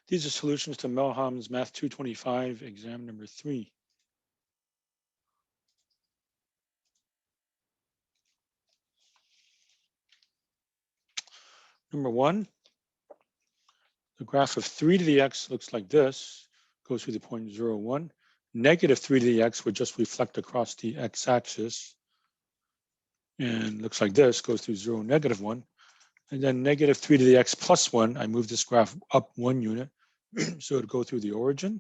These are solutions to Melham's Math 225, exam number 3. Number 1, the graph of 3 to the x looks like this, goes through the point 0, 1. Negative 3 to the x would just reflect across the x-axis and looks like this, goes through 0, negative 1. And then negative 3 to the x plus 1, I move this graph up 1 unit. So it'd go through the origin,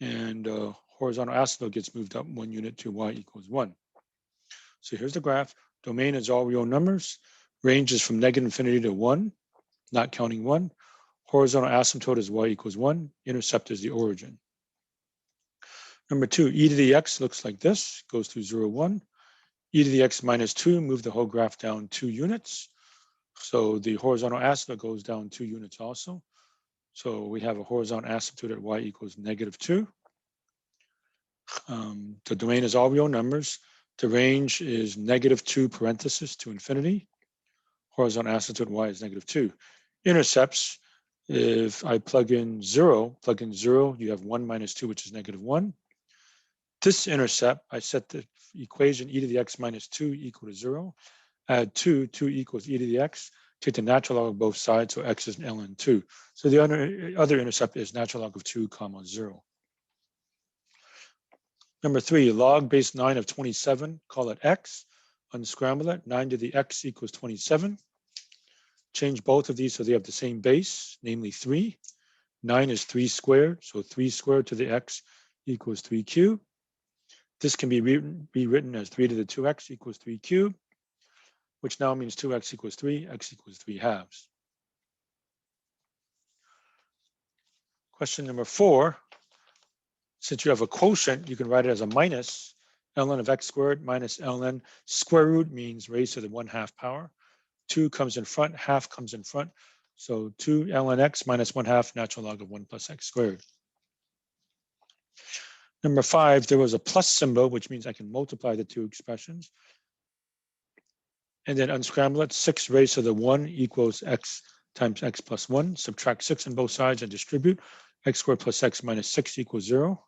and horizontal asymptote gets moved up 1 unit to y equals 1. So here's the graph. Domain is all real numbers. Range is from negative infinity to 1, not counting 1. Horizontal asymptote is y equals 1. Intercept is the origin. Number 2, e to the x looks like this, goes through 0, 1. E to the x minus 2, move the whole graph down 2 units. So the horizontal asymptote goes down 2 units also. So we have a horizontal asymptote at y equals negative 2. The domain is all real numbers. The range is negative 2 parenthesis to infinity. Horizontal asymptote y is negative 2. Intercepts, if I plug in 0, you have 1 minus 2, which is negative 1. This intercept, I set the equation e to the x minus 2 equal to 0. Add 2, 2 equals e to the x. Take the natural log of both sides, so x is ln 2. So the other intercept is natural log of 2 comma 0. Number 3, log base 9 of 27, call it x. Unscramble it, 9 to the x equals 27. Change both of these so they have the same base, namely 3. 9 is 3 squared, so 3 squared to the x equals 3 cubed. This can be rewritten as 3 to the 2x equals 3 cubed, which now means 2x equals 3, x equals 3 halves. Question number 4, since you have a quotient, you can write it as a minus ln of x squared minus ln. Square root means raised to the 1/2 power. 2 comes in front, half comes in front. So 2 ln x minus 1/2 natural log of 1 plus x squared. Number 5, there was a plus symbol, which means I can multiply the two expressions. And then unscramble it, 6 raised to the 1 equals x times x plus 1. Subtract 6 on both sides and distribute. X squared plus x minus 6 equals 0.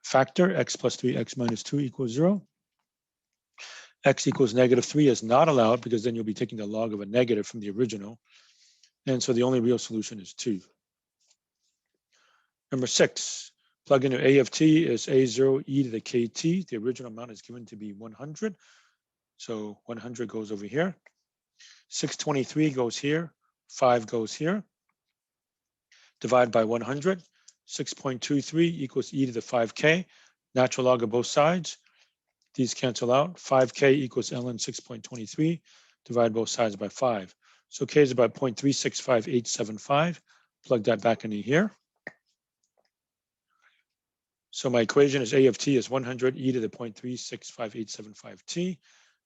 Factor, x plus 3, x minus 2 equals 0. X equals negative 3 is not allowed because then you'll be taking the log of a negative from the original. And so the only real solution is 2. Number 6, plug into a of t is a0 e to the kt. The original amount is given to be 100. So 100 goes over here. 623 goes here. 5 goes here. Divide by 100. 6.23 equals e to the 5k. Natural log of both sides. These cancel out. 5k equals ln 6.23. Divide both sides by 5. So k is about 0.365875. Plug that back into here. So my equation is a of t is 100 e to the 0.365875 t.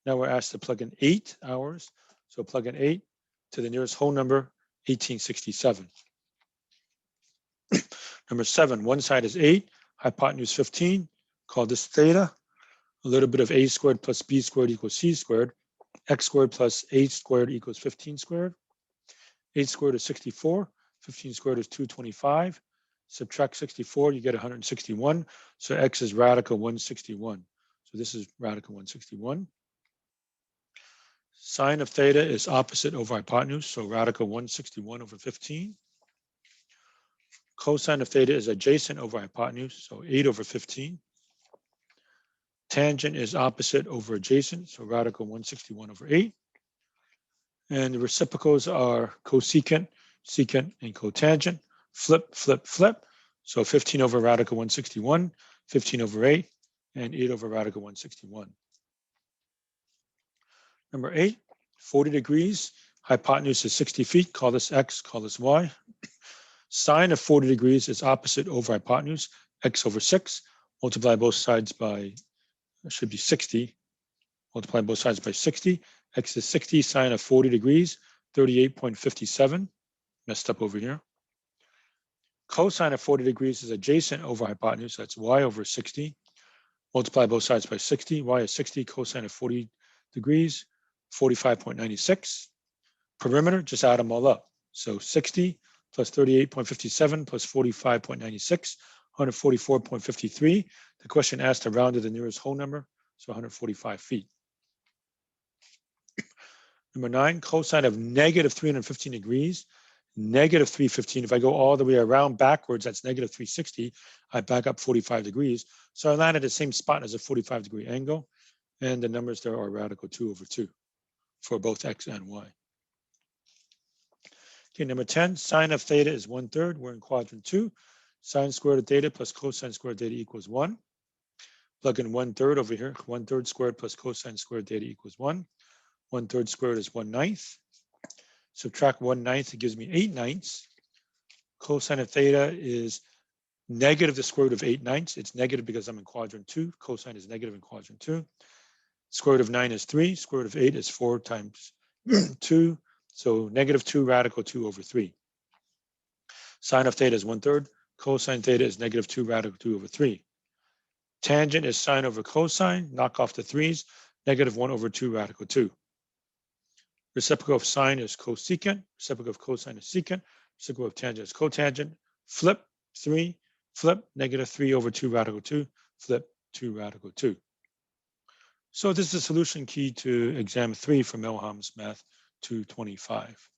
Now we're asked to plug in 8 hours. So plug in 8 to the nearest whole number, 1867. Number 7, one side is 8, hypotenuse 15. Call this theta. A little bit of a squared plus b squared equals c squared. X squared plus 8 squared equals 15 squared. 8 squared is 64. 15 squared is 225. Subtract 64, you get 161. So x is radical 161. So this is radical 161. Sine of theta is opposite over hypotenuse, so radical 161 over 15. Cosine of theta is adjacent over hypotenuse, so 8 over 15. Tangent is opposite over adjacent, so radical 161 over 8. And the reciprocals are cosecant, secant, and cotangent. Flip, flip, flip. So 15 over radical 161, 15 over 8, and 8 over radical 161. Number 8, 40 degrees. Hypotenuse is 60 feet. Call this x, call this y. Sine of 40 degrees is opposite over hypotenuse, x over 6. Multiply both sides by, it should be 60. Multiply both sides by 60. X is 60, sine of 40 degrees, 38.57. Messed up over here. Cosine of 40 degrees is adjacent over hypotenuse. That's y over 60. Multiply both sides by 60. Y is 60, cosine of 40 degrees, 45.96. Perimeter, just add them all up. So 60 plus 38.57 plus 45.96, 144.53. The question asked to round to the nearest whole number, so 145 feet. Number 9, cosine of negative 315 degrees, negative 315. If I go all the way around backwards, that's negative 360. I back up 45 degrees. So I land at the same spot as a 45-degree angle. And the numbers there are radical 2 over 2 for both x and y. Okay, number 10, sine of theta is 1/3. We're in quadrant 2. Sine squared of theta plus cosine squared theta equals 1. Plug in 1/3 over here. 1/3 squared plus cosine squared theta equals 1. 1/3 squared is 1/9. Subtract 1/9, it gives me 8/9. Cosine of theta is negative the square root of 8/9. It's negative because I'm in quadrant 2. Cosine is negative in quadrant 2. Square root of 9 is 3. Square root of 8 is 4 times 2. So negative 2 radical 2 over 3. Sine of theta is 1/3. Cosine theta is negative 2 radical 2 over 3. Tangent is sine over cosine. Knock off the 3's. Negative 1 over 2 radical 2. Reciprocal of sine is cosecant. Reciprocal of cosine is secant. Reciprocal of tangent is cotangent. Flip 3. Flip negative 3 over 2 radical 2. Flip 2 radical 2. So this is the solution key to exam 3 from Milham's Math 225.